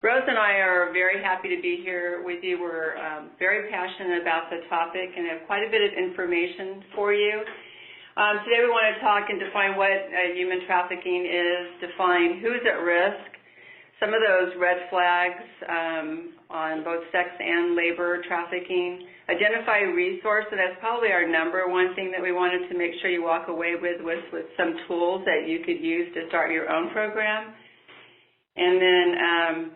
Rose and I are very happy to be here with you. We're very passionate about the topic and have quite a bit of information for you. Today we want to talk and define what human trafficking is, define who's at risk, some of those red flags on both sex and labor trafficking, identify resource, and that's probably our number one thing that we wanted to make sure you walk away with some tools that you could use to start your own program. And then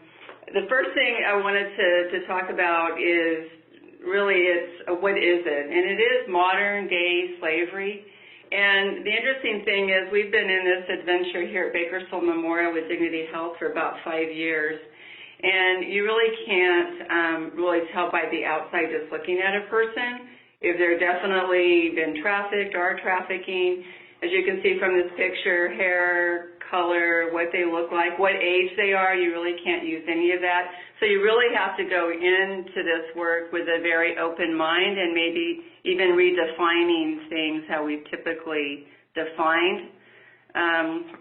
the first thing I wanted to talk about is really what is it? And it is modern day slavery. And the interesting thing is we've been in this adventure here at Bakersfield Memorial with Dignity Health for about 5 years. And you really can't really tell by the outside just looking at a person if they're definitely been trafficked or are trafficking. As you can see from this picture, hair, color, what they look like, what age they are, you really can't use any of that. So you really have to go into this work with a very open mind and maybe even redefining things how we've typically defined.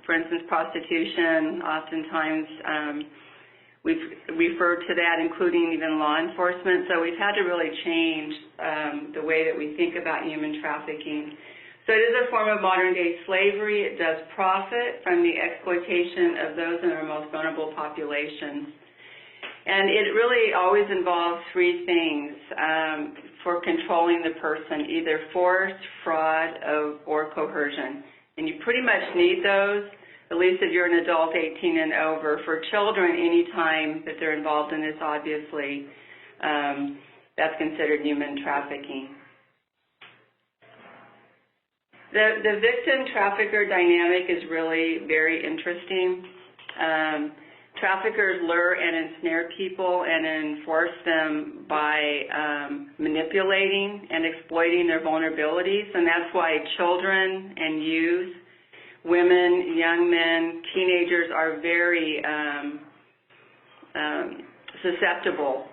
For instance, prostitution, oftentimes we've referred to that, including even law enforcement. So we've had to really change the way that we think about human trafficking. So it is a form of modern-day slavery. It does profit from the exploitation of those in our most vulnerable populations. And it really always involves three things for controlling the person, either force, fraud, or coercion. And you pretty much need those, at least if you're an adult 18 and over. For children, any time that they're involved in this, obviously, that's considered human trafficking. The victim-trafficker dynamic is really very interesting. Traffickers lure and ensnare people and enforce them by manipulating and exploiting their vulnerabilities, and that's why children and youth, women, young men, teenagers are very susceptible.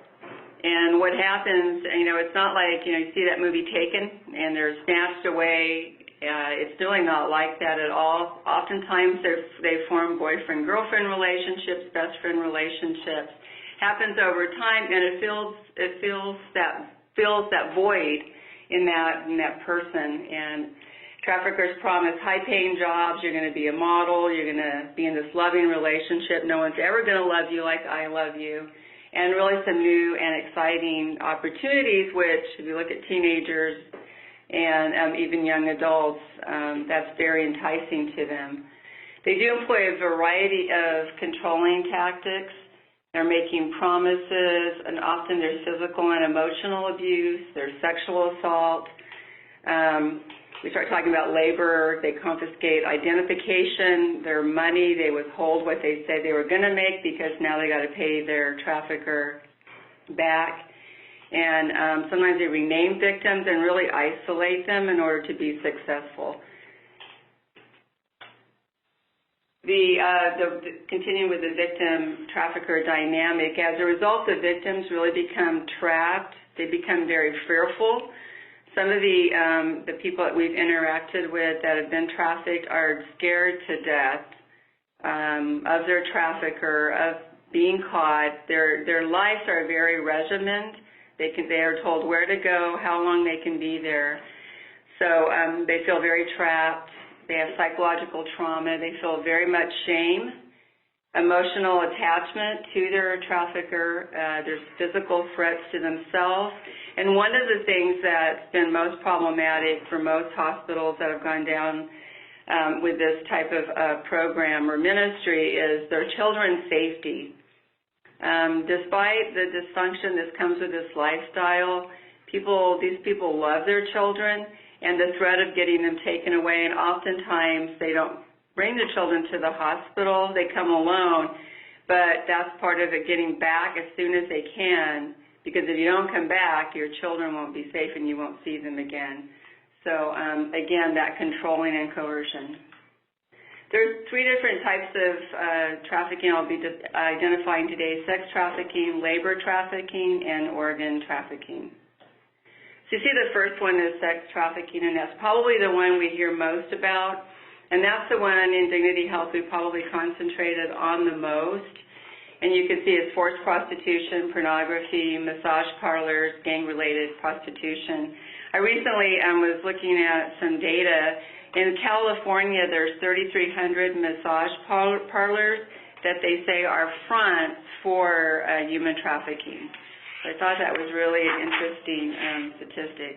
And what happens, it's not like, you see that movie Taken and they're snatched away. It's really not like that at all. Oftentimes they form boyfriend-girlfriend relationships, best friend relationships. Happens over time, and it fills that void in that person. And traffickers promise high-paying jobs. You're going to be a model. You're going to be in this loving relationship. No one's ever going to love you like I love you. And really some new and exciting opportunities, which, if you look at teenagers and even young adults, that's very enticing to them. They do employ a variety of controlling tactics. They're making promises, and often there's physical and emotional abuse. There's sexual assault. We start talking about labor. They confiscate identification, their money. They withhold what they said they were going to make because now they got to pay their trafficker back. And sometimes they rename victims and really isolate them in order to be successful. Continuing with the victim trafficker dynamic, as a result, the victims really become trapped. They become very fearful. Some of the people that we've interacted with that have been trafficked are scared to death of their trafficker, of being caught. Their lives are very regimented. They are told where to go, how long they can be there. So they feel very trapped. They have psychological trauma. They feel very much shame, emotional attachment to their trafficker. There's physical threats to themselves. And one of the things that's been most problematic for most hospitals that have gone down with this type of program or ministry is their children's safety. Despite the dysfunction that comes with this lifestyle, these people love their children, and the threat of getting them taken away, and oftentimes they don't bring the children to the hospital. They come alone, but that's part of it, getting back as soon as they can, because if you don't come back, your children won't be safe and you won't see them again. So, again, that controlling and coercion. There's three different types of trafficking I'll be identifying today: sex trafficking, labor trafficking, and organ trafficking. So you see the first one is sex trafficking, and that's probably the one we hear most about, and that's the one in Dignity Health we probably concentrated on the most. And you can see it's forced prostitution, pornography, massage parlors, gang-related prostitution. I recently was looking at some data. In California, there's 3,300 massage parlors that they say are fronts for human trafficking. So I thought that was really an interesting statistic.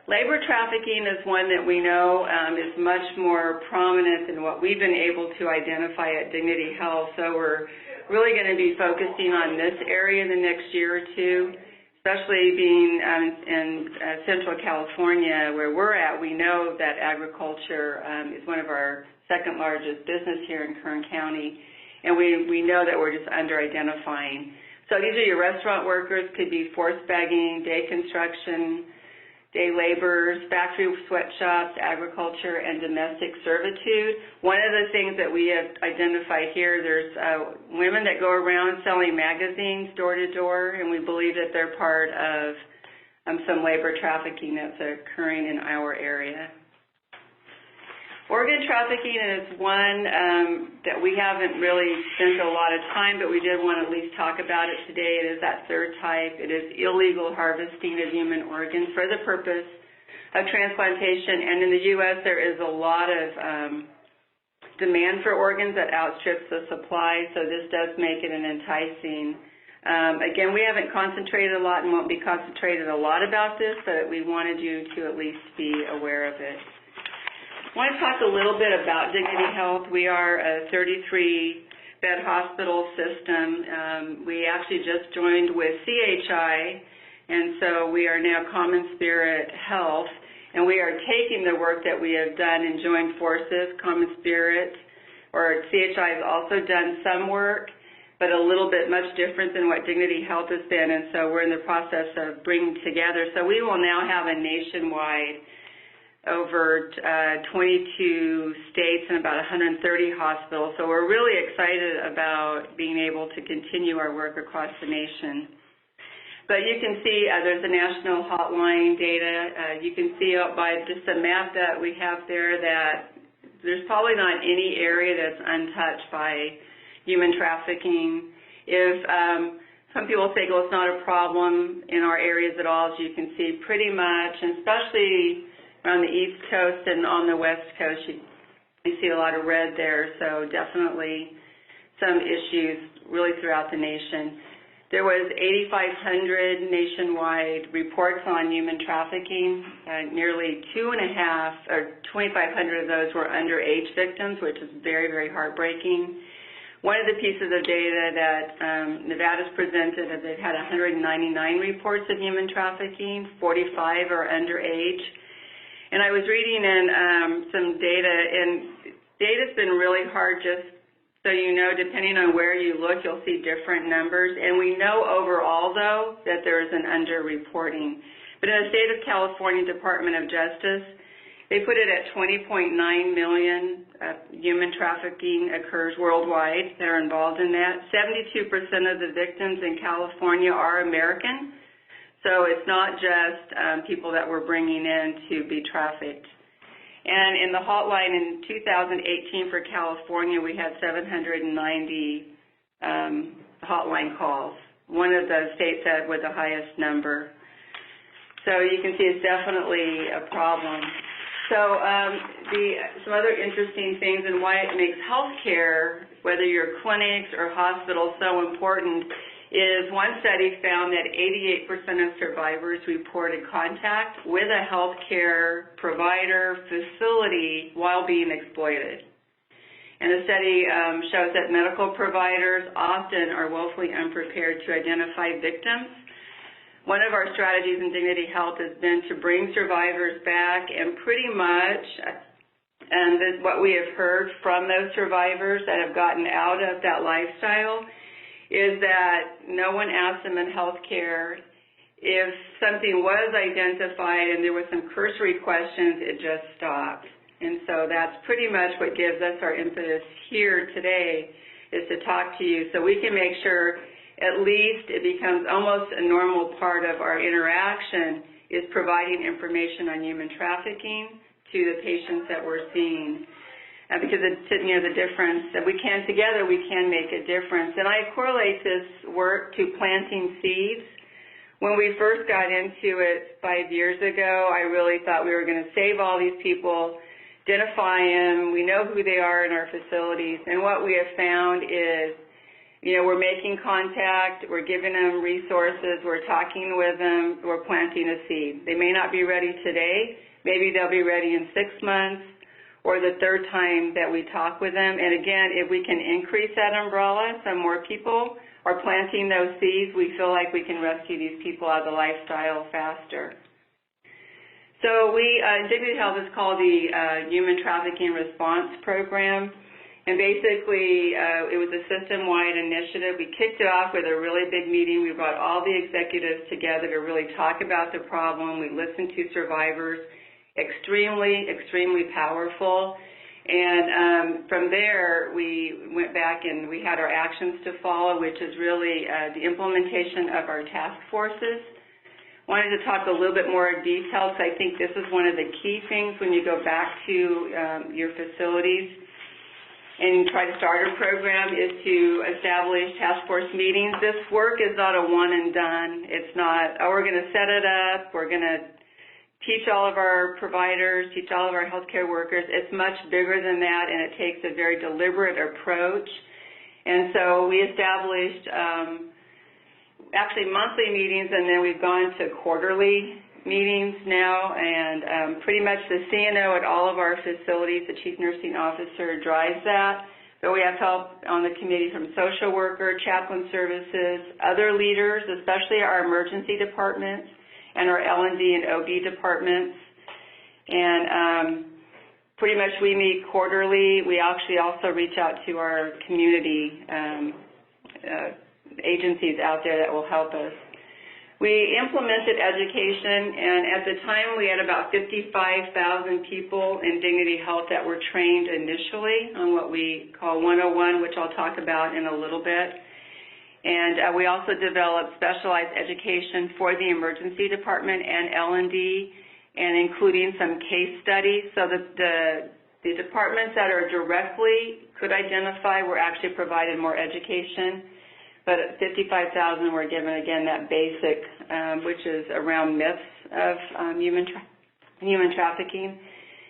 Labor trafficking is one that we know is much more prominent than what we've been able to identify at Dignity Health. So we're really going to be focusing on this area in the next year or two, especially being in Central California where we're at. We know that agriculture is one of our second largest business here in Kern County, and we know that we're just under-identifying. So these are your restaurant workers, could be force bagging, day construction, day laborers, factory sweatshops, agriculture, and domestic servitude. One of the things that we have identified here, there's women that go around selling magazines door to door, and we believe that they're part of some labor trafficking that's occurring in our area. Organ trafficking is one that we haven't really spent a lot of time, but we did want to at least talk about it today. It is that third type. It is illegal harvesting of human organs for the purpose of transplantation. And in the U.S., there is a lot of demand for organs that outstrips the supply, so this does make it an enticing. Again, we haven't concentrated a lot and won't be concentrated a lot about this, but we wanted you to at least be aware of it. I want to talk a little bit about Dignity Health. We are a 33-bed hospital system. We actually just joined with CHI, and so we are now Common Spirit Health, and we are taking the work that we have done and joined forces. Common Spirit, or CHI, has also done some work, but a little bit much different than what Dignity Health has been, and so we're in the process of bringing together. So we will now have a nationwide over 22 states and about 130 hospitals. So we're really excited about being able to continue our work across the nation. But you can see there's a national hotline data. You can see by just the map that we have there that there's probably not any area that's untouched by human trafficking. If some people say, well, it's not a problem in our areas at all, as you can see pretty much, and especially on the East Coast and on the West Coast, you see a lot of red there, so definitely some issues really throughout the nation. There was 8,500 nationwide reports on human trafficking. Nearly 2,500 of those were underage victims, which is very, very heartbreaking. One of the pieces of data that Nevada's presented is they've had 199 reports of human trafficking, 45 are underage. And I was reading in some data, and data's been really hard, just so you know, depending on where you look, you'll see different numbers. And we know overall, though, that there is an underreporting. But in the state of California Department of Justice, they put it at 20.9 million human trafficking occurs worldwide that are involved in that. 72% of the victims in California are American. So it's not just people that we're bringing in to be trafficked. And in the hotline in 2018 for California, we had 790 hotline calls. One of the states that with the highest number. So you can see it's definitely a problem. So some other interesting things and why it makes healthcare, whether you're clinics or hospitals, so important is one study found that 88% of survivors reported contact with a healthcare provider facility while being exploited. And the study shows that medical providers often are woefully unprepared to identify victims. One of our strategies in Dignity Health has been to bring survivors back, and pretty much, and what we have heard from those survivors that have gotten out of that lifestyle is that no one asked them in healthcare if something was identified and there were some cursory questions, it just stopped. And so that's pretty much what gives us our impetus here today, is to talk to you so we can make sure at least it becomes almost a normal part of our interaction is providing information on human trafficking to the patients that we're seeing. because it's, the difference that together we can make a difference. And I correlate this work to planting seeds. When we first got into it 5 years ago, I really thought we were going to save all these people, identify them, we know who they are in our facilities, and what we have found is, we're making contact, we're giving them resources, we're talking with them, we're planting a seed. They may not be ready today, maybe they'll be ready in 6 months or the third time that we talk with them. And again, if we can increase that umbrella so more people are planting those seeds, we feel like we can rescue these people out of the lifestyle faster. So Dignity Health is called the Human Trafficking Response Program. And basically, it was a system-wide initiative. We kicked it off with a really big meeting. We brought all the executives together to really talk about the problem. We listened to survivors. Extremely, extremely powerful. And from there, we went back and we had our actions to follow, which is really the implementation of our task forces. Wanted to talk a little bit more in detail because I think this is one of the key things when you go back to your facilities and try to start a program is to establish task force meetings. This work is not a one and done. It's not, we're going to set it up, we're going to teach all of our providers, teach all of our healthcare workers. It's much bigger than that, and it takes a very deliberate approach. And so we established actually monthly meetings, and then we've gone to quarterly meetings now, and pretty much the CNO at all of our facilities, the Chief Nursing Officer, drives that. But we have help on the committee from social worker, chaplain services, other leaders, especially our emergency departments, and our L&D and OB departments. And pretty much we meet quarterly. We actually also reach out to our community agencies out there that will help us. We implemented education, and at the time we had about 55,000 people in Dignity Health that were trained initially on what we call 101, which I'll talk about in a little bit. And we also developed specialized education for the emergency department and L&D, and including some case studies so that the departments that are directly could identify were actually provided more education. But 55,000 were given, again, that basic, which is around myths of human trafficking.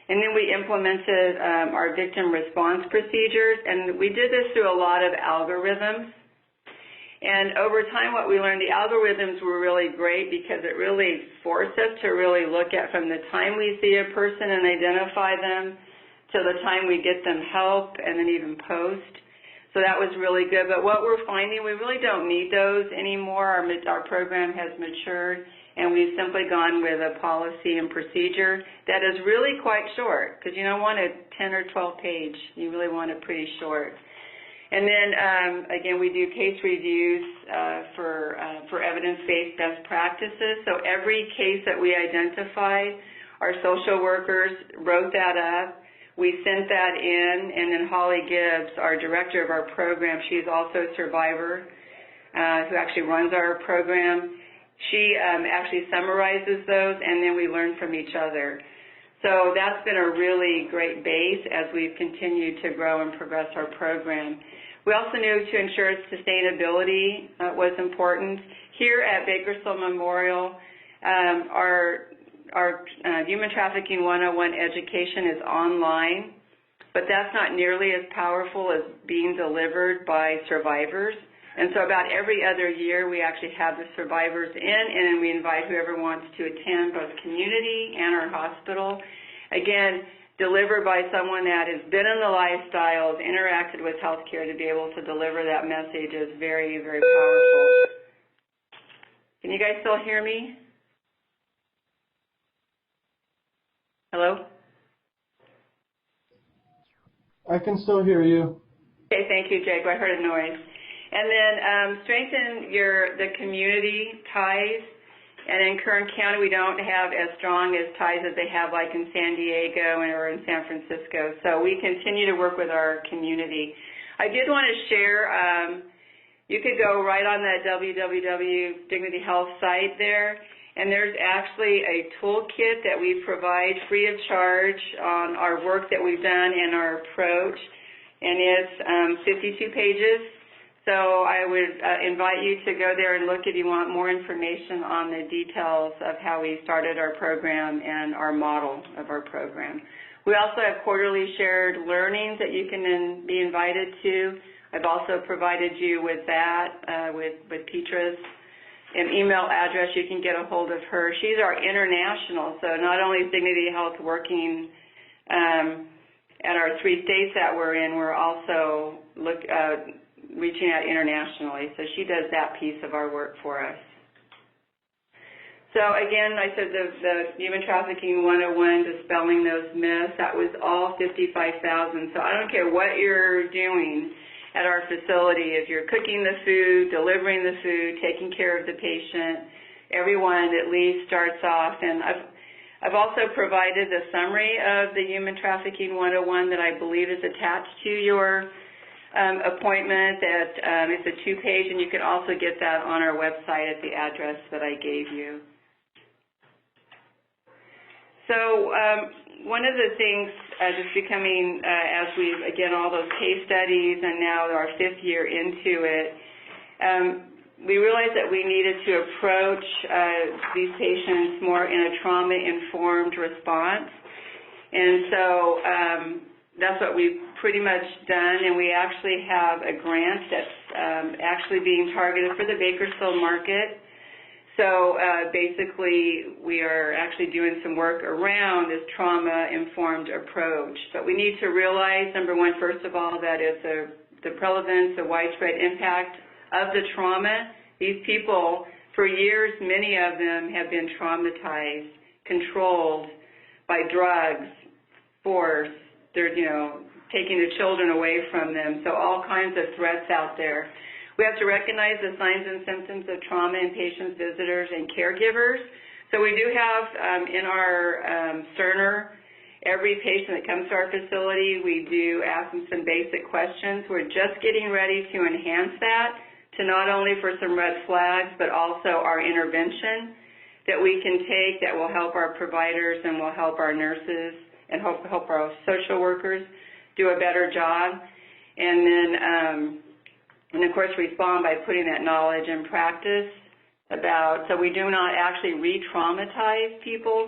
And then we implemented our victim response procedures, and we did this through a lot of algorithms. And over time, what we learned, the algorithms were really great because it really forced us to really look at from the time we see a person and identify them to the time we get them help and then even post. So that was really good. But what we're finding, we really don't need those anymore. Our program has matured, and we've simply gone with a policy and procedure that is really quite short, because you don't want a 10 or 12 page. You really want it pretty short. And then, again, we do case reviews for evidence-based best practices. So every case that we identify, our social workers wrote that up. We sent that in, and then Holly Gibbs, our director of our program, she's also a survivor who actually runs our program. She actually summarizes those, and then we learn from each other. So that's been a really great base as we've continued to grow and progress our program. We also knew to ensure sustainability was important. Here at Bakersfield Memorial, our Human Trafficking 101 education is online, but that's not nearly as powerful as being delivered by survivors. And so about every other year, we actually have the survivors in, and then we invite whoever wants to attend, both community and our hospital. Again, delivered by someone that has been in the lifestyles, interacted with healthcare to be able to deliver that message is very, very powerful. Can you guys still hear me? Hello? I can still hear you. Okay, thank you, Jake. I heard a noise. And then strengthen the community ties. And in Kern County, we don't have as strong as ties as they have like in San Diego or in San Francisco. So we continue to work with our community. I did want to share, you could go right on that www.Dignity Health site there, And there's actually a toolkit that we provide free of charge on our work that we've done and our approach, and it's 52 pages. So I would invite you to go there and look if you want more information on the details of how we started our program and our model of our program. We also have quarterly shared learnings that you can be invited to. I've also provided you with that, with Petra's an email address. You can get a hold of her. She's our international, so not only is Dignity Health working at our 3 states that we're in, we're also reaching out internationally. So she does that piece of our work for us. So again, I said the Human Trafficking 101, dispelling those myths, that was all 55,000. So I don't care what you're doing at our facility, if you're cooking the food, delivering the food, taking care of the patient, everyone at least starts off. And I've also provided the summary of the Human Trafficking 101 that I believe is attached to your appointment. That it's a 2-page, and you can also get that on our website at the address that I gave you. So one of the things just becoming, as we've, again, all those case studies and now our 5th year into it, we realized that we needed to approach these patients more in a trauma-informed response. And so that's what we've pretty much done, and we actually have a grant that's actually being targeted for the Bakersfield market. So basically, we are actually doing some work around this trauma-informed approach. But we need to realize, number one, first of all, that it's the prevalence, the widespread impact of the trauma. These people, for years, many of them have been traumatized, controlled by drugs, force. They're, taking the children away from them. So all kinds of threats out there. We have to recognize the signs and symptoms of trauma in patients, visitors, and caregivers. So we do have in our Cerner, every patient that comes to our facility, we do ask them some basic questions. We're just getting ready to enhance that to not only for some red flags, but also our intervention that we can take that will help our providers and will help our nurses and help our social workers do a better job. And then and of course, respond by putting that knowledge in practice so we do not actually re-traumatize people.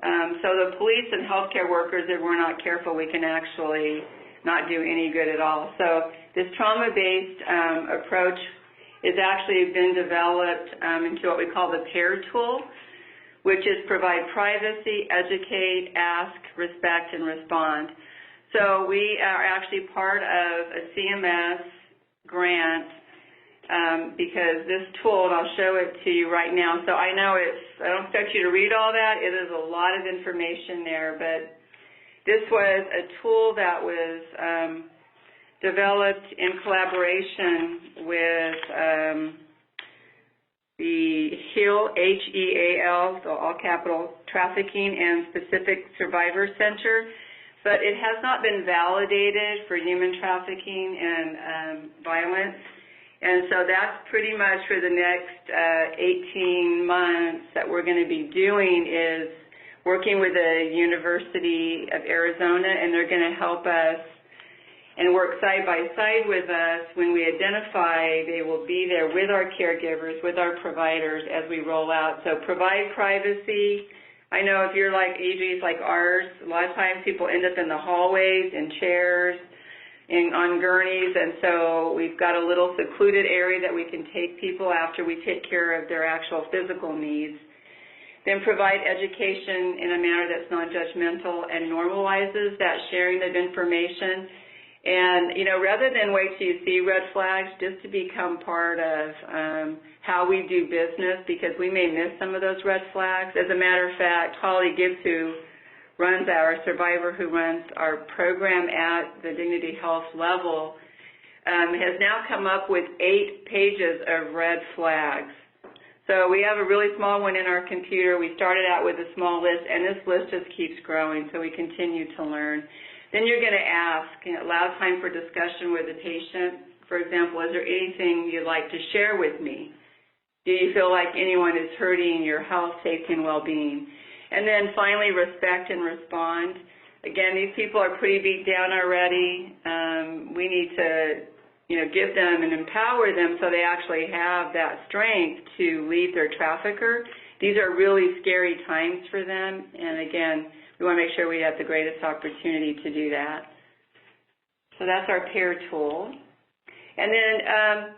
So the police and healthcare workers, if we're not careful, we can actually not do any good at all. So this trauma-based approach has actually been developed into what we call the PAIR tool, which is provide privacy, educate, ask, respect, and respond. So we are actually part of a CMS grant because this tool, and I'll show it to you right now. So I know I don't expect you to read all that. It is a lot of information there, but this was a tool that was developed in collaboration with the HEAL, H-E-A-L, so all capital, Trafficking and Specific Survivor Center. But it has not been validated for human trafficking and violence. And so that's pretty much for the next 18 months that we're going to be doing is working with the University of Arizona, and they're going to help us and work side by side with us. When we identify, they will be there with our caregivers, with our providers as we roll out. So provide privacy. I know if you're like EGs like ours, a lot of times people end up in the hallways, in chairs, on gurneys, and so we've got a little secluded area that we can take people after we take care of their actual physical needs. Then provide education in a manner that's non-judgmental and normalizes that sharing of information. And, rather than wait till you see red flags, just to become part of how we do business, because we may miss some of those red flags. As a matter of fact, Holly Gibbs, who runs our survivor, who runs our program at the Dignity Health level, has now come up with 8 pages of red flags. So we have a really small one in our computer. We started out with a small list, and this list just keeps growing, so we continue to learn. Then you're going to ask, allow time for discussion with the patient. For example, is there anything you'd like to share with me? Do you feel like anyone is hurting your health, safety, and well-being? And then finally, respect and respond. Again, these people are pretty beat down already. We need to, give them and empower them so they actually have that strength to leave their trafficker. These are really scary times for them, and again, we want to make sure we have the greatest opportunity to do that. So that's our pair tool. And then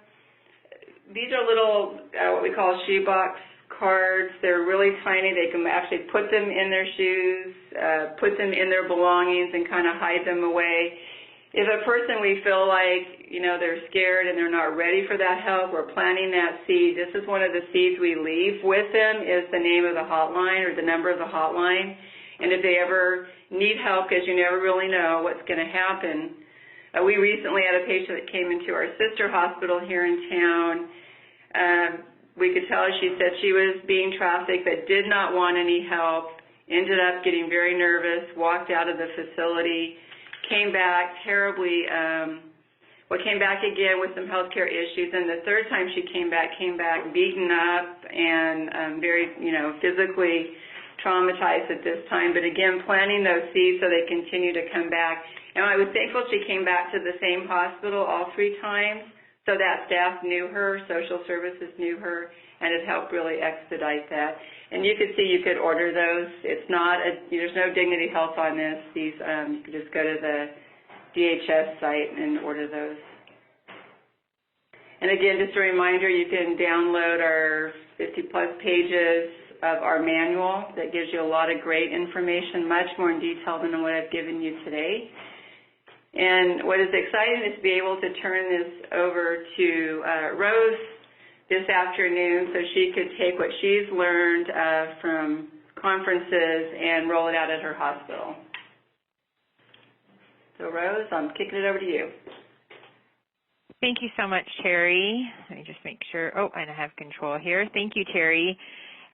these are little, what we call shoebox cards. They're really tiny. They can actually put them in their shoes, put them in their belongings, and kind of hide them away. If a person we feel like, they're scared and they're not ready for that help, we're planting that seed. This is one of the seeds we leave with them is the name of the hotline or the number of the hotline. And if they ever need help, because you never really know what's going to happen. We recently had a patient that came into our sister hospital here in town. We could tell she said she was being trafficked but did not want any help, ended up getting very nervous, walked out of the facility, came back terribly, came back again with some health care issues, and the third time she came back beaten up and very, physically traumatized at this time. But again, planting those seeds so they continue to come back. And I was thankful she came back to the same hospital all 3 times, so that staff knew her, social services knew her, and it helped really expedite that. And you could see you could order those. It's not there's no Dignity Health on this. These you can just go to the DHS site and order those. And again, just a reminder, you can download our 50-plus pages of our manual that gives you a lot of great information, much more in detail than what I've given you today. And what is exciting is to be able to turn this over to Rose this afternoon so she could take what she's learned from conferences and roll it out at her hospital. So Rose, I'm kicking it over to you. Thank you so much, Terry. Let me just make sure. Oh, and I have control here. Thank you, Terry.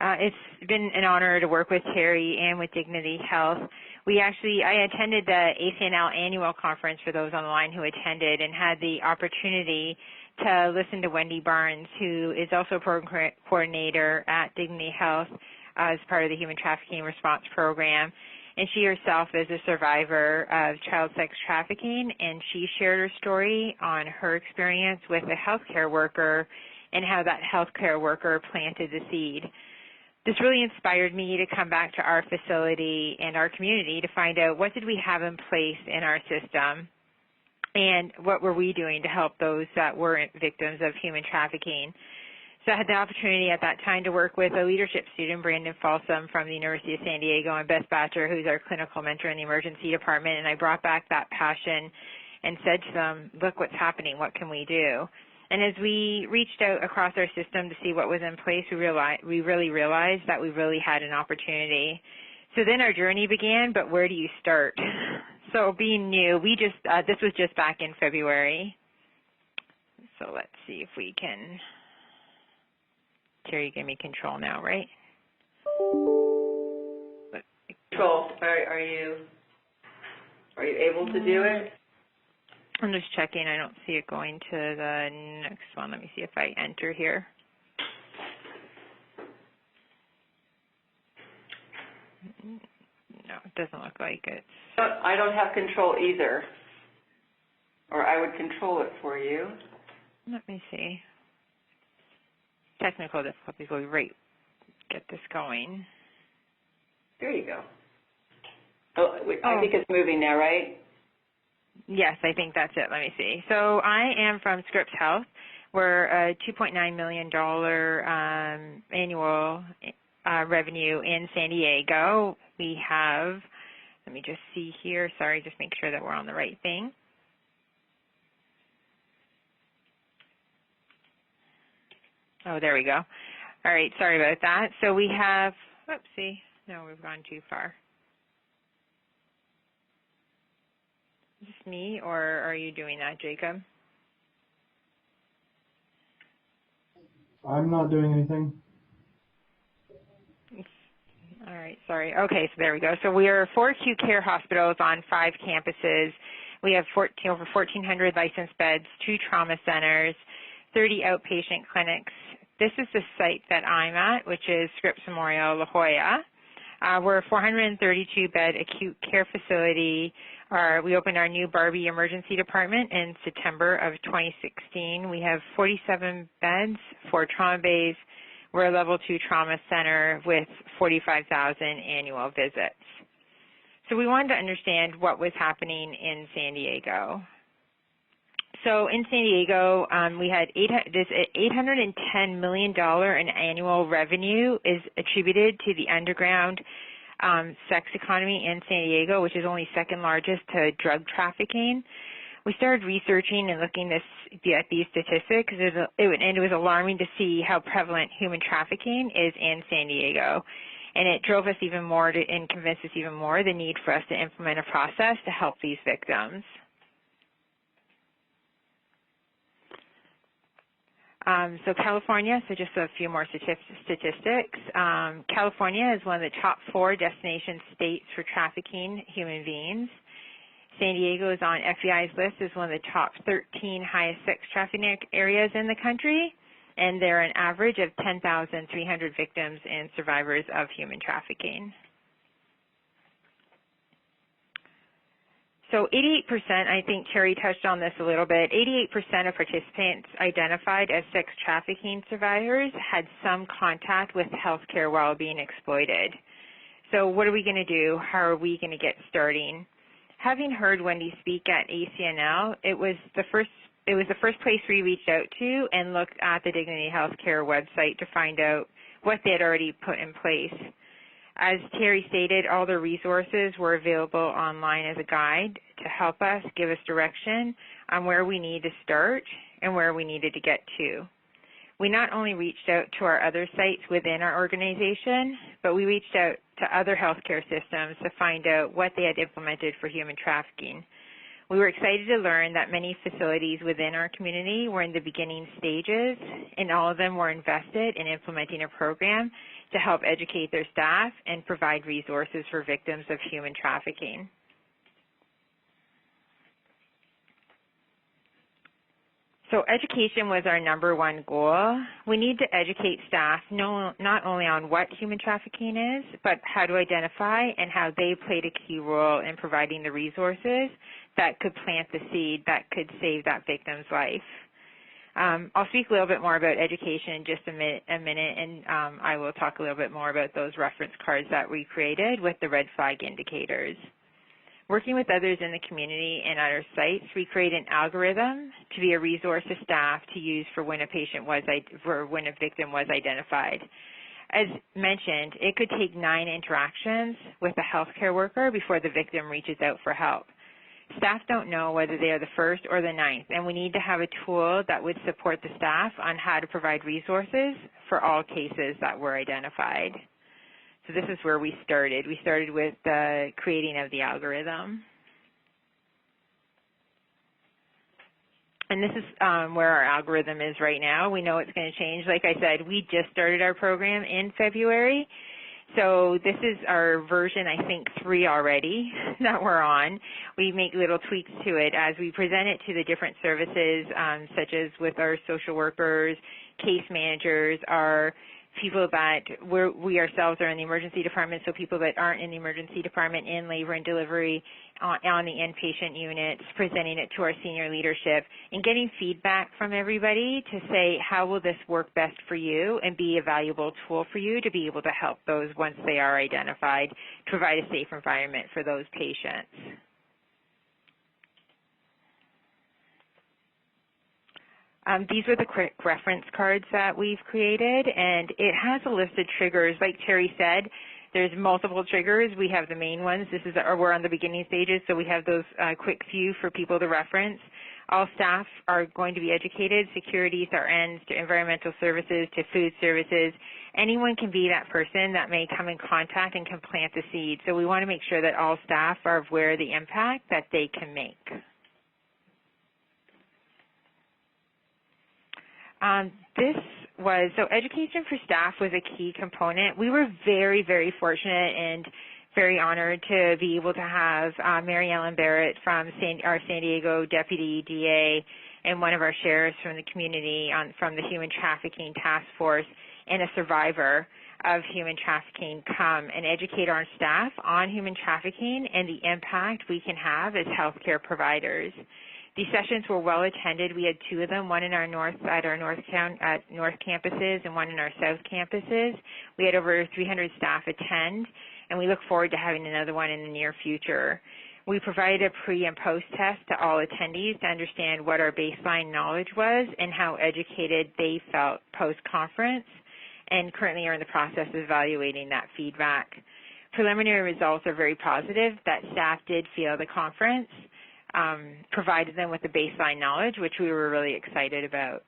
It's been an honor to work with Terry and with Dignity Health. I attended the ACNL annual conference for those online who attended and had the opportunity to listen to Wendy Barnes, who is also a program coordinator at Dignity Health as part of the Human Trafficking Response Program. And she herself is a survivor of child sex trafficking, and she shared her story on her experience with a healthcare worker and how that healthcare worker planted the seed. This really inspired me to come back to our facility and our community to find out what did we have in place in our system and what were we doing to help those that were victims of human trafficking. So I had the opportunity at that time to work with a leadership student, Brandon Folsom from the University of San Diego, and Beth Batcher, who's our clinical mentor in the emergency department, and I brought back that passion and said to them, look what's happening, what can we do? And as we reached out across our system to see what was in place, we really realized that we really had an opportunity. So then our journey began, but where do you start? So being new, this was just back in February. So let's see if we can... Terry, give me control now, right? Control. Are you able to do it? I'm just checking. I don't see it going to the next one. Let me see if I enter here. No, it doesn't look like it. I don't have control either. Or I would control it for you. Let me see. Technical difficulties will get this going. There you go. I think it's moving now, right? Yes, I think that's it. Let me see. So I am from Scripps Health. We're a $2.9 million annual revenue in San Diego. We have, let me just see here. Sorry, just make sure that we're on the right thing. Oh, there we go. All right, sorry about that. So we have, oopsie, no, we've gone too far. Is this me, or are you doing that, Jacob? I'm not doing anything. All right, sorry. Okay, so there we go. So we are 4 acute care hospitals on 5 campuses. We have over 1,400 licensed beds, 2 trauma centers, 30 outpatient clinics, this is the site that I'm at, which is Scripps Memorial La Jolla. We're a 432-bed acute care facility. We opened our new Barbie Emergency Department in September of 2016. We have 47 beds, 4 trauma bays. We're a level 2 trauma center with 45,000 annual visits. So we wanted to understand what was happening in San Diego. So in San Diego, we had $810 million in annual revenue is attributed to the underground sex economy in San Diego, which is only second largest to drug trafficking. We started researching and looking at these statistics, and it was alarming to see how prevalent human trafficking is in San Diego. And it drove us even more and convinced us even more the need for us to implement a process to help these victims. So California, so just a few more statistics. California is one of the top 4 destination states for trafficking human beings. San Diego is on FBI's list as one of the top 13 highest sex trafficking areas in the country, and there are an average of 10,300 victims and survivors of human trafficking. So 88%, I think Terry touched on this a little bit, 88% of participants identified as sex trafficking survivors had some contact with healthcare while being exploited. So what are we going to do? How are we going to get starting? Having heard Wendy speak at ACNL, it was the first place we reached out to and looked at the Dignity Healthcare website to find out what they had already put in place. As Terry stated, all the resources were available online as a guide to help us, give us direction on where we need to start and where we needed to get to. We not only reached out to our other sites within our organization, but we reached out to other healthcare systems to find out what they had implemented for human trafficking. We were excited to learn that many facilities within our community were in the beginning stages, and all of them were invested in implementing a program to help educate their staff and provide resources for victims of human trafficking. So education was our #1 goal. We need to educate staff not only on what human trafficking is, but how to identify and how they played a key role in providing the resources that could plant the seed that could save that victim's life. I'll speak a little bit more about education in just a minute, and I will talk a little bit more about those reference cards that we created with the red flag indicators. Working with others in the community and at our sites, we create an algorithm to be a resource to staff to use for when a victim was identified. As mentioned, it could take 9 interactions with a healthcare worker before the victim reaches out for help. Staff don't know whether they are the first or the 9th, and we need to have a tool that would support the staff on how to provide resources for all cases that were identified. So this is where we started. We started with the creating of the algorithm. And this is where our algorithm is right now. We know it's going to change. Like I said, we just started our program in February. So this is our version, I think, 3 already that we're on. We make little tweaks to it as we present it to the different services, such as with our social workers, case managers, our people that we ourselves are in the emergency department, so people that aren't in the emergency department in labor and delivery on the inpatient units, presenting it to our senior leadership, and getting feedback from everybody to say how will this work best for you and be a valuable tool for you to be able to help those once they are identified, to provide a safe environment for those patients. These are the quick reference cards that we've created, and it has a list of triggers. Like Terry said, there's multiple triggers. We have the main ones. We're on the beginning stages, so we have those quick few for people to reference. All staff are going to be educated, security, RNs, to environmental services, to food services. Anyone can be that person that may come in contact and can plant the seed. So we want to make sure that all staff are aware of the impact that they can make. So education for staff was a key component. We were very, very fortunate and very honored to be able to have Mary Ellen Barrett from our San Diego Deputy DA and one of our sheriffs from the community from the Human Trafficking Task Force and a survivor of human trafficking come and educate our staff on human trafficking and the impact we can have as healthcare providers. These sessions were well attended. We had 2 of them, one in our north campuses and one in our south campuses. We had over 300 staff attend, and we look forward to having another one in the near future. We provided a pre- and post-test to all attendees to understand what our baseline knowledge was and how educated they felt post-conference, and currently are in the process of evaluating that feedback. Preliminary results are very positive that staff did feel the conference provided them with the baseline knowledge, which we were really excited about.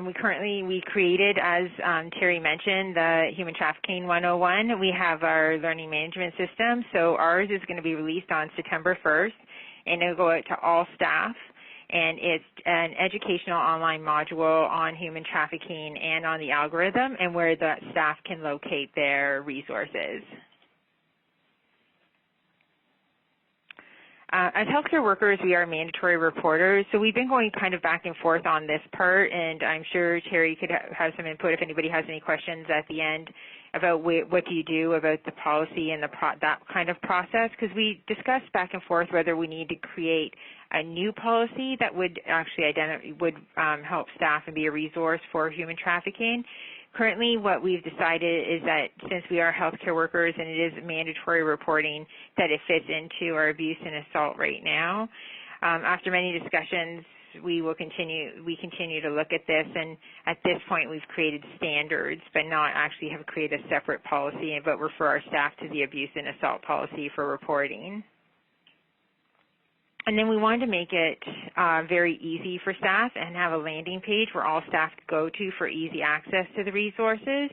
We created, as Terry mentioned, the Human Trafficking 101. We have our learning management system. So ours is going to be released on September 1st, and it'll go out to all staff. And it's an educational online module on human trafficking and on the algorithm and where the staff can locate their resources. As healthcare workers, we are mandatory reporters, so we've been going kind of back and forth on this part, and I'm sure Terry could have some input if anybody has any questions at the end about what do you do about the policy and that kind of process, because we discussed back and forth whether we need to create a new policy that would actually help staff and be a resource for human trafficking. Currently, what we've decided is that since we are healthcare workers and it is mandatory reporting, that it fits into our abuse and assault right now. After many discussions, we continue to look at this, and at this point we've created standards, but not actually have created a separate policy, but refer our staff to the abuse and assault policy for reporting. And then we wanted to make it very easy for staff and have a landing page where all staff could go to for easy access to the resources.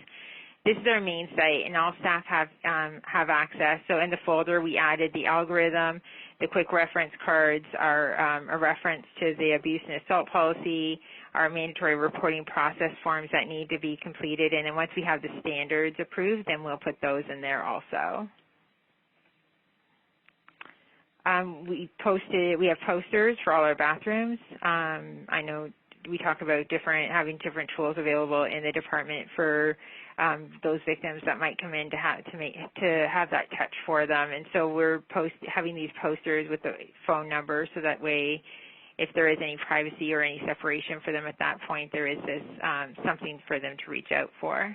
This is our main site, and all staff have access. So in the folder, we added the algorithm, the quick reference cards, a reference to the abuse and assault policy, our mandatory reporting process forms that need to be completed, and then once we have the standards approved, then we'll put those in there also. We have posters for all our bathrooms. I know we talk about having different tools available in the department for those victims that might come in to have that touch for them. And so we're having these posters with the phone number, so that way, if there is any privacy or any separation for them at that point, there is this something for them to reach out for.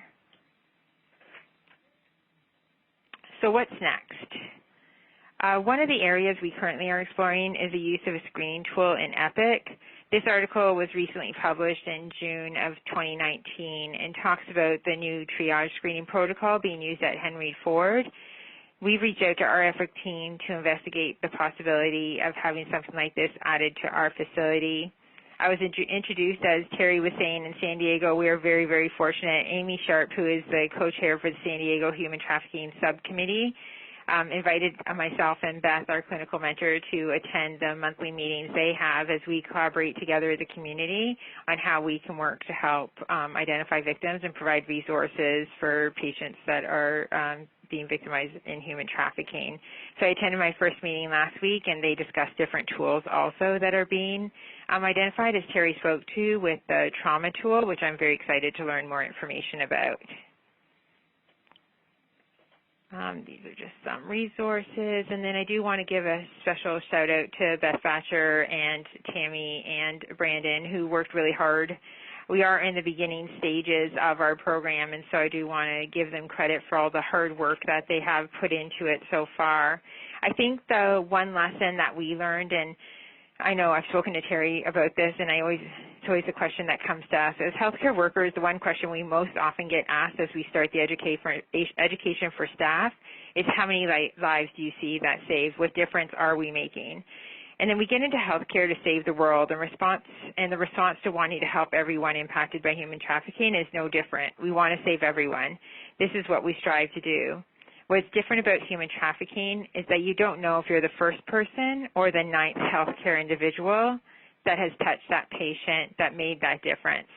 So what's next? One of the areas we currently are exploring is the use of a screening tool in EPIC. This article was recently published in June of 2019 and talks about the new triage screening protocol being used at Henry Ford. We've reached out to our EPIC team to investigate the possibility of having something like this added to our facility. I was introduced, as Terry was saying, in San Diego. We are very, very fortunate. Amy Sharp, who is the co-chair for the San Diego Human Trafficking Subcommittee, invited myself and Beth, our clinical mentor, to attend the monthly meetings they have as we collaborate together as a community on how we can work to help identify victims and provide resources for patients that are being victimized in human trafficking. So I attended my first meeting last week, and they discussed different tools also that are being identified, as Terry spoke to, with the trauma tool, which I'm very excited to learn more information about. These are just some resources, and then I do want to give a special shout out to Beth Thatcher and Tammy and Brandon, who worked really hard. We are in the beginning stages of our program, and so I do want to give them credit for all the hard work that they have put into it so far. I think the one lesson that we learned, and I know I've spoken to Terry about this, and it's always a question that comes to us. As healthcare workers, the one question we most often get asked as we start the education for staff is, how many lives do you see that saved? What difference are we making? And then we get into healthcare to save the world. The response to wanting to help everyone impacted by human trafficking is no different. We want to save everyone. This is what we strive to do. What's different about human trafficking is that you don't know if you're the first person or the 9th healthcare individual that has touched that patient that made that difference.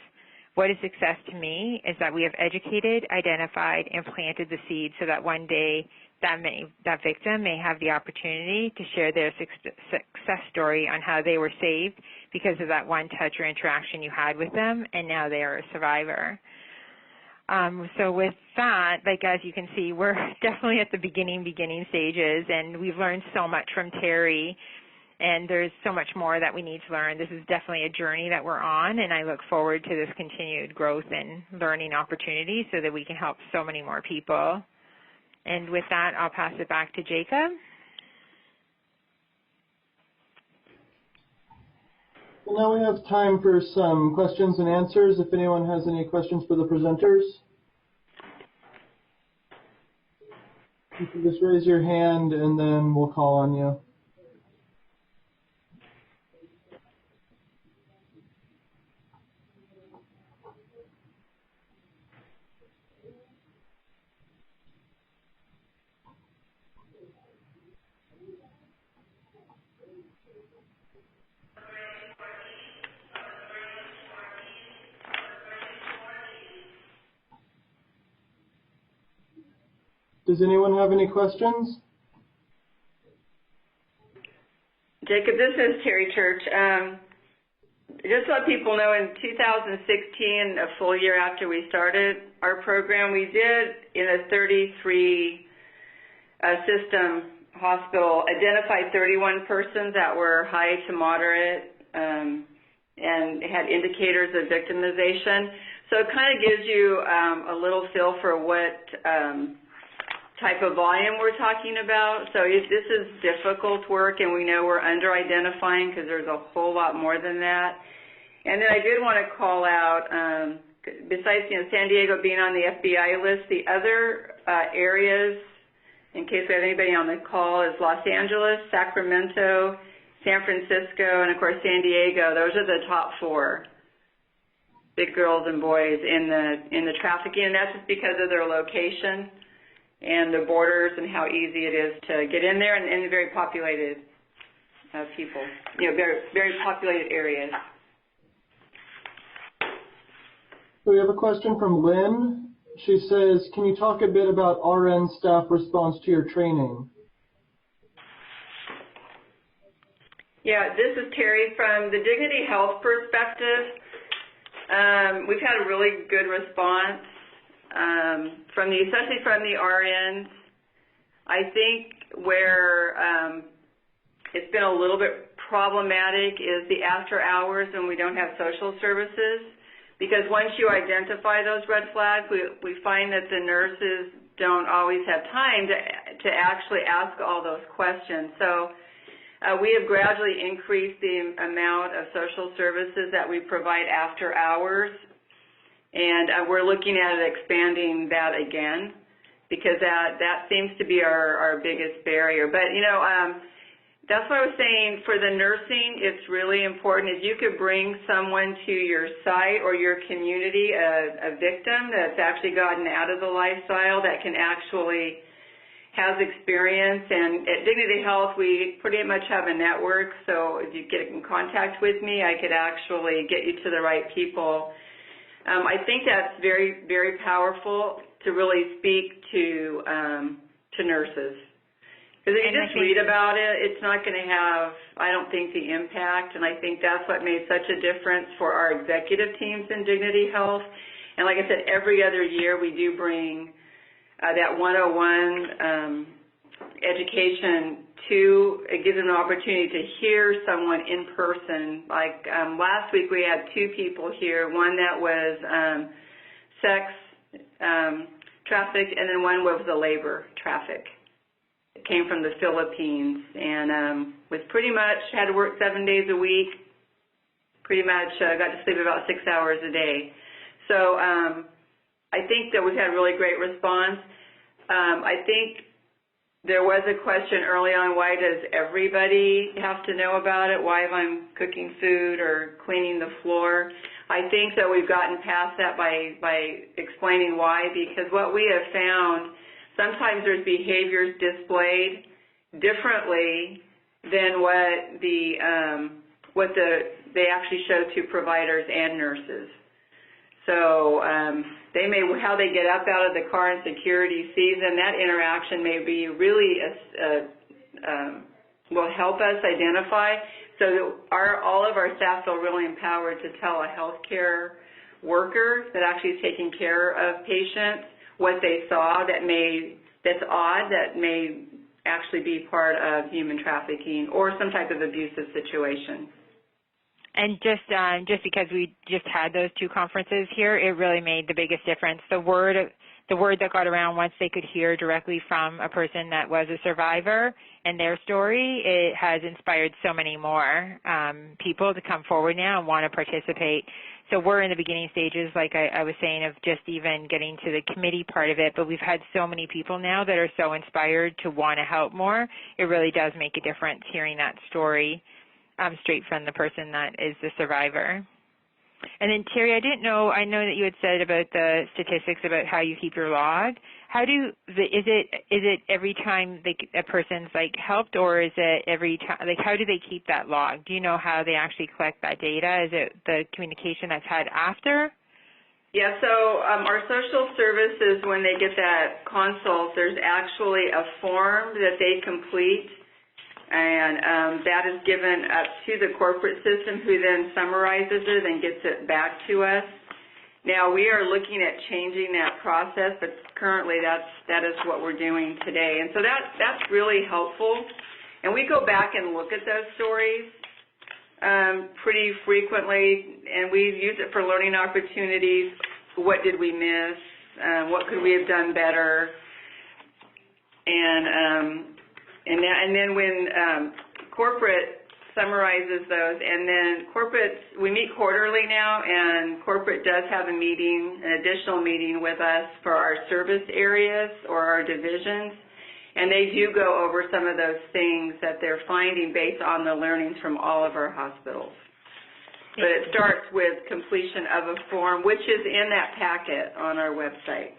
What is success to me is that we have educated, identified, and planted the seed so that one day that victim may have the opportunity to share their success story on how they were saved because of that one touch or interaction you had with them, and now they are a survivor. So with that, like as you can see, we're definitely at the beginning stages, and we've learned so much from Terry, and there's so much more that we need to learn. This is definitely a journey that we're on, and I look forward to this continued growth and learning opportunities so that we can help so many more people. And with that, I'll pass it back to Jacob. Well, now we have time for some questions and answers. If anyone has any questions for the presenters, you can just raise your hand and then we'll call on you. Does anyone have any questions? Jacob, this is Terry Church. Just to let people know, in 2016, a full year after we started our program, we did, in a 33-system hospital, identify 31 persons that were high to moderate and had indicators of victimization. So it kind of gives you a little feel for what type of volume we're talking about. So this is difficult work, and we know we're under-identifying because there's a whole lot more than that. And then I did want to call out, besides San Diego being on the FBI list, the other areas, in case we have anybody on the call, is Los Angeles, Sacramento, San Francisco, and of course San Diego. Those are the top 4 big girls and boys in the trafficking, and that's just because of their location and the borders and how easy it is to get in there, and very populated people, very, very populated areas. So we have a question from Lynn. She says, can you talk a bit about RN staff response to your training? Yeah, this is Terry. From the Dignity Health perspective, we've had a really good response. Especially from the RNs. I think where it's been a little bit problematic is the after hours when we don't have social services, because once you identify those red flags, we find that the nurses don't always have time to actually ask all those questions. So we have gradually increased the amount of social services that we provide after hours. And we're looking at expanding that again, because that seems to be our biggest barrier. But, that's what I was saying. For the nursing, it's really important if you could bring someone to your site or your community, a victim that's actually gotten out of the lifestyle, that can actually has experience. And at Dignity Health, we pretty much have a network. So if you get in contact with me, I could actually get you to the right people. I think that's very, very powerful to really speak to nurses. Because if you just read about it, it's not going to have, I don't think, the impact. And I think that's what made such a difference for our executive teams in Dignity Health. And like I said, every other year we do bring that 101 education to, it gives them an opportunity to hear someone in person. Like last week we had 2 people here, one that was sex trafficked, and then one was the labor traffic. It came from the Philippines, and was pretty much, had to work 7 days a week, pretty much got to sleep about 6 hours a day. So I think that we've had really great response. I think there was a question early on, why does everybody have to know about it? Why if I'm cooking food or cleaning the floor? I think that we've gotten past that by explaining why, because what we have found, sometimes there's behaviors displayed differently than what they actually show to providers and nurses. So how they get up out of the car in security season, that interaction may be really will help us identify. So that all of our staff feel really empowered to tell a healthcare worker that actually is taking care of patients what they saw that's odd, that may actually be part of human trafficking or some type of abusive situation. And just because we just had those two conferences here, it really made the biggest difference. The word that got around once they could hear directly from a person that was a survivor and their story, it has inspired so many more people to come forward now and want to participate. So we're in the beginning stages, like I was saying, of just even getting to the committee part of it, but we've had so many people now that are so inspired to want to help more. It really does make a difference hearing that story straight from the person that is the survivor. And then, Terry, I know that you had said about the statistics about how you keep your log. Is it every time a person's helped, or is it every time, how do they keep that log? Do you know how they actually collect that data? Is it the communication that's had after? Yeah, so our social services, when they get that consult, there's actually a form that they complete, and that is given up to the corporate system, who then summarizes it and gets it back to us. Now, we are looking at changing that process, but currently that is what we're doing today. And so that's really helpful. And we go back and look at those stories pretty frequently, and we use it for learning opportunities. What did we miss? What could we have done better? And then when corporate summarizes those, and then we meet quarterly now, and corporate does have an additional meeting with us for our service areas or our divisions, and they do go over some of those things that they're finding based on the learnings from all of our hospitals. But it starts with completion of a form, which is in that packet on our website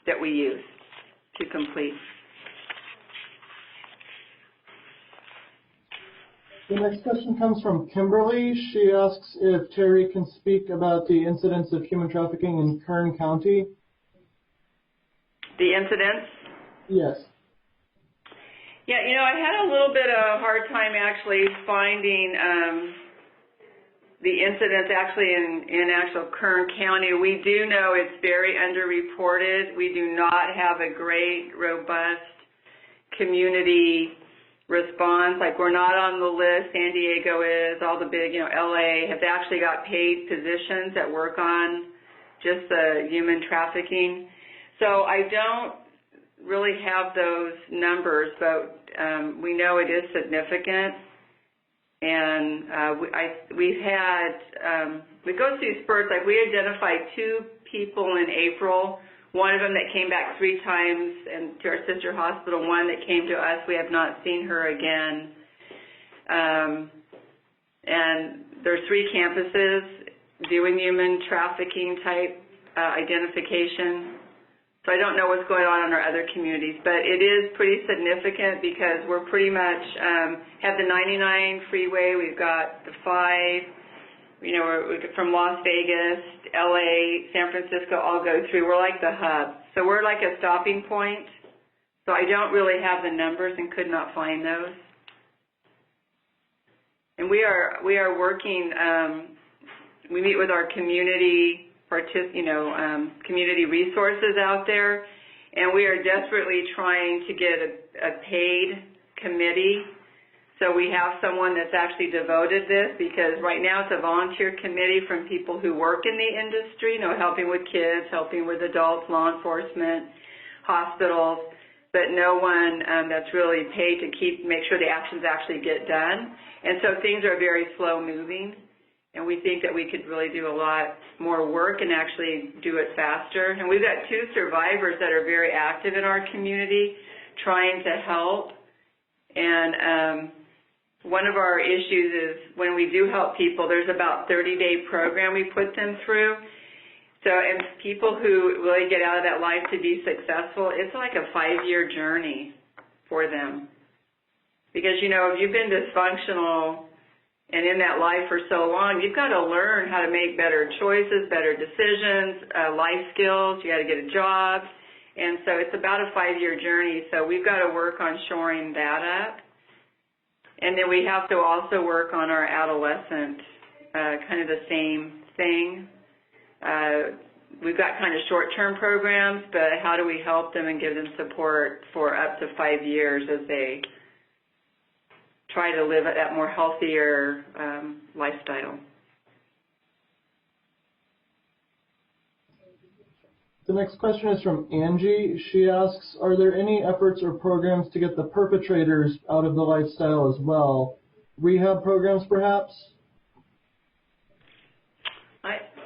that we use to complete. The next question comes from Kimberly. She asks if Terry can speak about the incidents of human trafficking in Kern County. The incidents? Yes. Yeah, I had a little bit of a hard time actually finding the incidents actually in actual Kern County. We do know it's very underreported. We do not have a great, robust community response. We're not on the list. San Diego is. All the big, LA have actually got paid positions that work on just the human trafficking. So I don't really have those numbers, but we know it is significant. And we go through spurts. We identified 2 people in April. One of them that came back 3 times and to our sister hospital, one that came to us. We have not seen her again. And there's 3 campuses doing human trafficking type identification. So I don't know what's going on in our other communities, but it is pretty significant because we're pretty much have the 99 freeway. We've got the 5. We're from Las Vegas, LA, San Francisco, all go through. We're like the hub. So we're like a stopping point. So I don't really have the numbers and could not find those. And we are working, we meet with our community community resources out there, and we are desperately trying to get a paid committee. So we have someone that's actually devoted this, because right now it's a volunteer committee from people who work in the industry, helping with kids, helping with adults, law enforcement, hospitals, but no one that's really paid to make sure the actions actually get done. And so things are very slow moving, and we think that we could really do a lot more work and actually do it faster. And we've got 2 survivors that are very active in our community trying to help. And one of our issues is when we do help people, there's about 30-day program we put them through. So, and people who really get out of that life to be successful, it's like a 5-year journey for them. Because, if you've been dysfunctional, And in that life for so long, you've got to learn how to make better choices, better decisions, life skills. You got to get a job. And so it's about a 5-year journey. So we've got to work on shoring that up. And then we have to also work on our adolescent, kind of the same thing. We've got kind of short-term programs, but how do we help them and give them support for up to 5 years as they try to live that more healthier lifestyle? The next question is from Angie. She asks, are there any efforts or programs to get the perpetrators out of the lifestyle as well? Rehab programs, perhaps?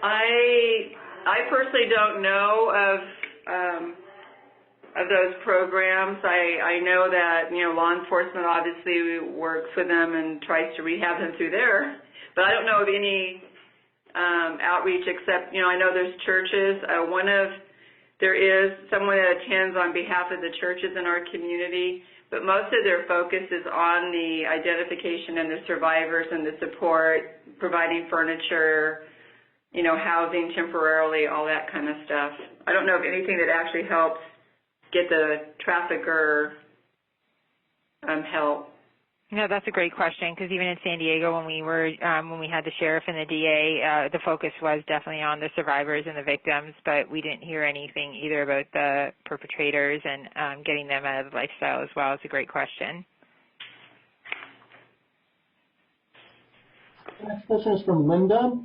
I personally don't know of those programs. I know that, law enforcement obviously works with them and tries to rehab them through there, but I don't know of any outreach except, I know there's churches. There is someone that attends on behalf of the churches in our community, but most of their focus is on the identification and the survivors and the support, providing furniture, housing temporarily, all that kind of stuff. I don't know of anything that actually helps get the trafficker help. No, that's a great question, because even in San Diego, when we had the sheriff and the DA, the focus was definitely on the survivors and the victims, but we didn't hear anything either about the perpetrators and getting them out of the lifestyle as well. It's a great question. The next question is from Linda.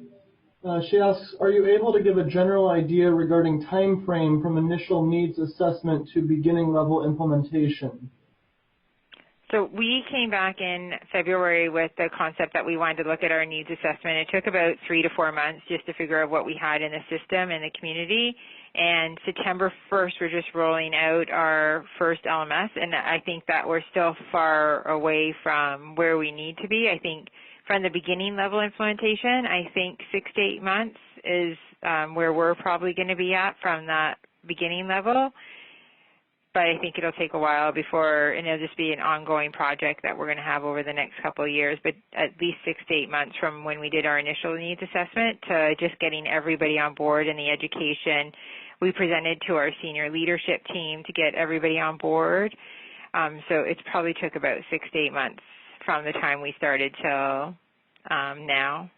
She asks, are you able to give a general idea regarding time frame from initial needs assessment to beginning level implementation? So we came back in February with the concept that we wanted to look at our needs assessment. It took about 3 to 4 months just to figure out what we had in the system and the community. And September 1st, we're just rolling out our first LMS, and I think that we're still far away from where we need to be. I think from the beginning level implementation, I think 6 to 8 months is where we're probably going to be at from that beginning level. But I think it'll take a while before, and it'll just be an ongoing project that we're going to have over the next couple of years, but at least 6 to 8 months from when we did our initial needs assessment to just getting everybody on board and the education. We presented to our senior leadership team to get everybody on board. So it's probably took about 6 to 8 months from the time we started till now.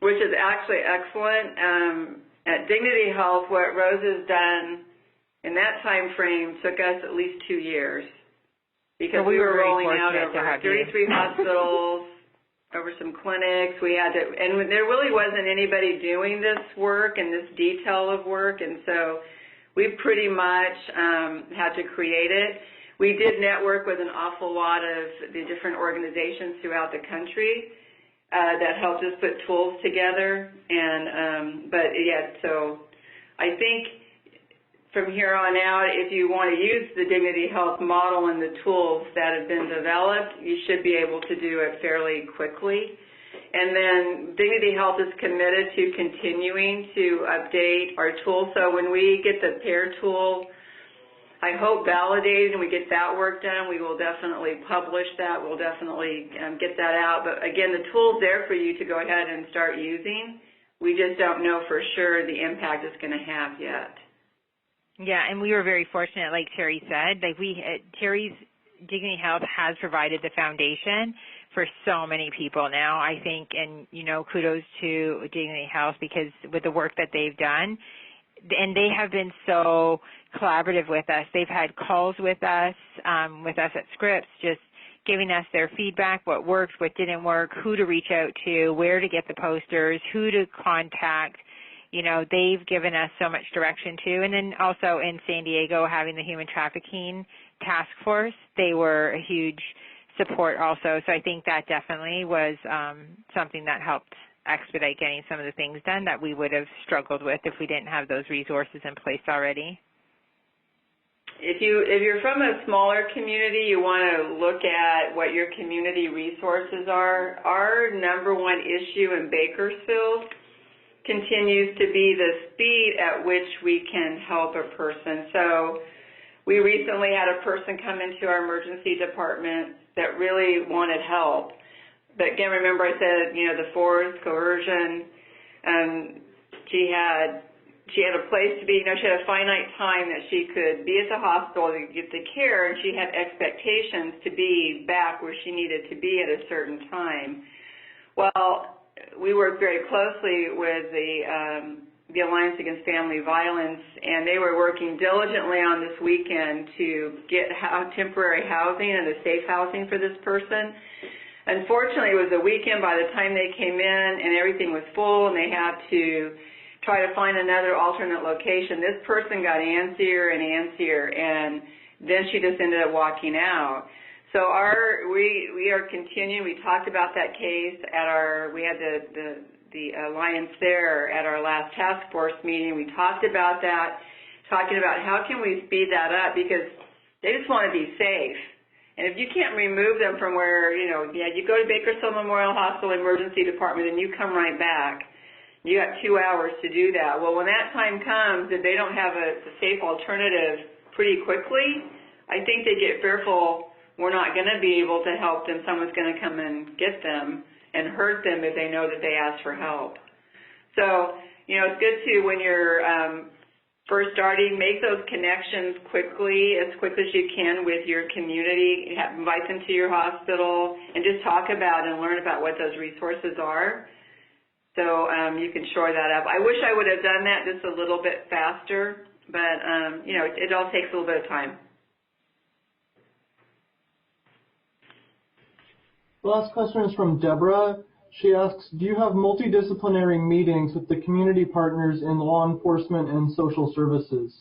Which is actually excellent. At Dignity Health, what Rose has done in that time frame took us at least 2 years, because we were rolling out over 33 hospitals, over some clinics. We had to, and there really wasn't anybody doing this work and this detail of work, and so we pretty much had to create it. We did network with an awful lot of the different organizations throughout the country that helped us put tools together, and but yeah, so I think from here on out, if you want to use the Dignity Health model and the tools that have been developed, you should be able to do it fairly quickly. And then Dignity Health is committed to continuing to update our tools. So when we get the PAIR tool, I hope, validated and we get that work done, we will definitely publish that. We'll definitely get that out. But again, the tool's there for you to go ahead and start using. We just don't know for sure the impact it's going to have yet. Yeah, and we were very fortunate, like Terry said. Like Terry's Dignity Health has provided the foundation for so many people now, I think, and, kudos to Dignity Health, because with the work that they've done, and they have been so collaborative with us. They've had calls with us at Scripps, just giving us their feedback, what worked, what didn't work, who to reach out to, where to get the posters, who to contact. They've given us so much direction too. And then also in San Diego, having the Human Trafficking Task Force, they were a huge support also. So I think that definitely was something that helped expedite getting some of the things done that we would have struggled with if we didn't have those resources in place already. If you're from a smaller community, you want to look at what your community resources are. Our number one issue in Bakersfield continues to be the speed at which we can help a person. So we recently had a person come into our emergency department that really wanted help. But again, remember I said, the force, coercion, she had a place to be, she had a finite time that she could be at the hospital to get the care, and she had expectations to be back where she needed to be at a certain time. Well, we worked very closely with the Alliance Against Family Violence, and they were working diligently on this weekend to get temporary housing and a safe housing for this person. Unfortunately, it was a weekend by the time they came in, and everything was full, and they had to try to find another alternate location. This person got antsier and antsier, and then she just ended up walking out. So we are continuing. We talked about that case at we had the alliance there at our last task force meeting. We talked about that, talking about how can we speed that up, because they just want to be safe. And if you can't remove them from where, you go to Bakersfield Memorial Hospital Emergency Department and you come right back, you got 2 hours to do that. Well, when that time comes and they don't have a safe alternative pretty quickly, I think they get fearful we're not going to be able to help them. Someone's going to come and get them and hurt them if they know that they ask for help. So, it's good to, when you're first starting, make those connections as quickly as you can with your community. Invite them to your hospital and just talk about and learn about what those resources are. So you can shore that up. I wish I would have done that just a little bit faster, but, it all takes a little bit of time. The last question is from Deborah. She asks, do you have multidisciplinary meetings with the community partners in law enforcement and social services?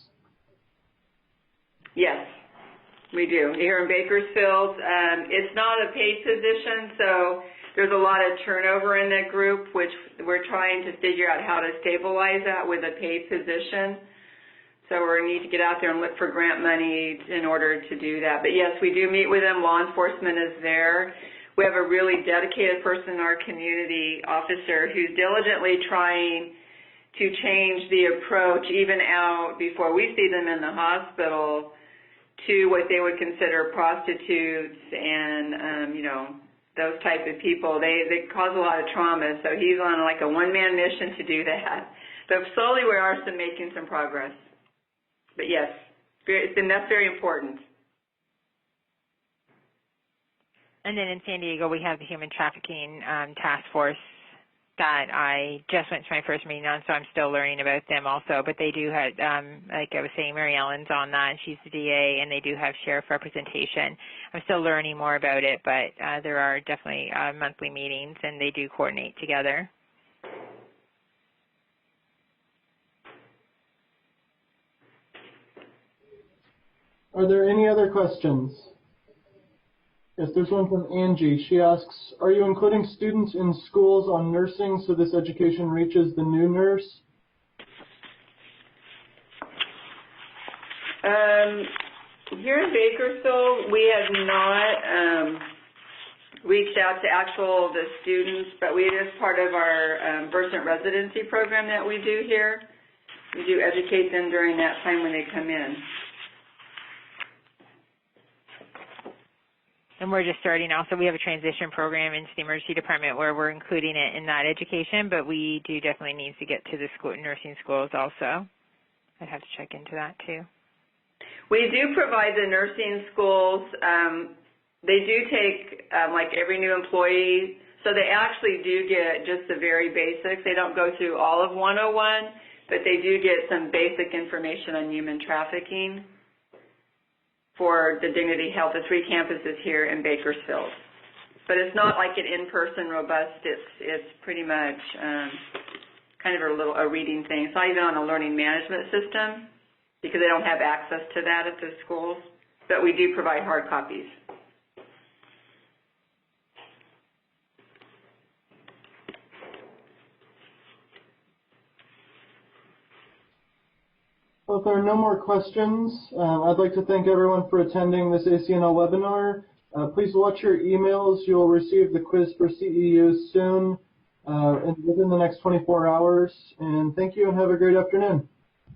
Yes, we do. Here in Bakersfield, it's not a paid position, so there's a lot of turnover in that group, which we're trying to figure out how to stabilize that with a paid position. So we need to get out there and look for grant money in order to do that. But yes, we do meet with them. Law enforcement is there. We have a really dedicated person in our community, officer, who's diligently trying to change the approach, even out before we see them in the hospital, to what they would consider prostitutes and, those type of people. They cause a lot of trauma, so he's on like a one-man mission to do that. But slowly we are making some progress. But yes, that's very important. And then in San Diego, we have the Human Trafficking Task Force that I just went to my first meeting on, so I'm still learning about them also. But they do have, like I was saying, Mary Ellen's on that, and she's the DA, and they do have sheriff representation. I'm still learning more about it, but there are definitely monthly meetings, and they do coordinate together. Are there any other questions? Yes, there's one from Angie. She asks, are you including students in schools on nursing so this education reaches the new nurse? Here in Bakersfield, we have not reached out to the students, but it is part of our Versant residency program that we do here. We do educate them during that time when they come in. And we're just starting also. We have a transition program into the emergency department where we're including it in that education, but we do definitely need to get to the nursing schools also. I'd have to check into that too. We do provide the nursing schools. They do take, like every new employee, so they actually do get just the very basics. They don't go through all of 101, but they do get some basic information on human trafficking for the Dignity Health, the 3 campuses here in Bakersfield. But it's not like an in-person robust. It's pretty much kind of a reading thing. It's not even on a learning management system because they don't have access to that at the schools. But we do provide hard copies. Well, if there are no more questions, I'd like to thank everyone for attending this ACNL webinar. Please watch your emails. You'll receive the quiz for CEUs soon, within the next 24 hours. And thank you and have a great afternoon.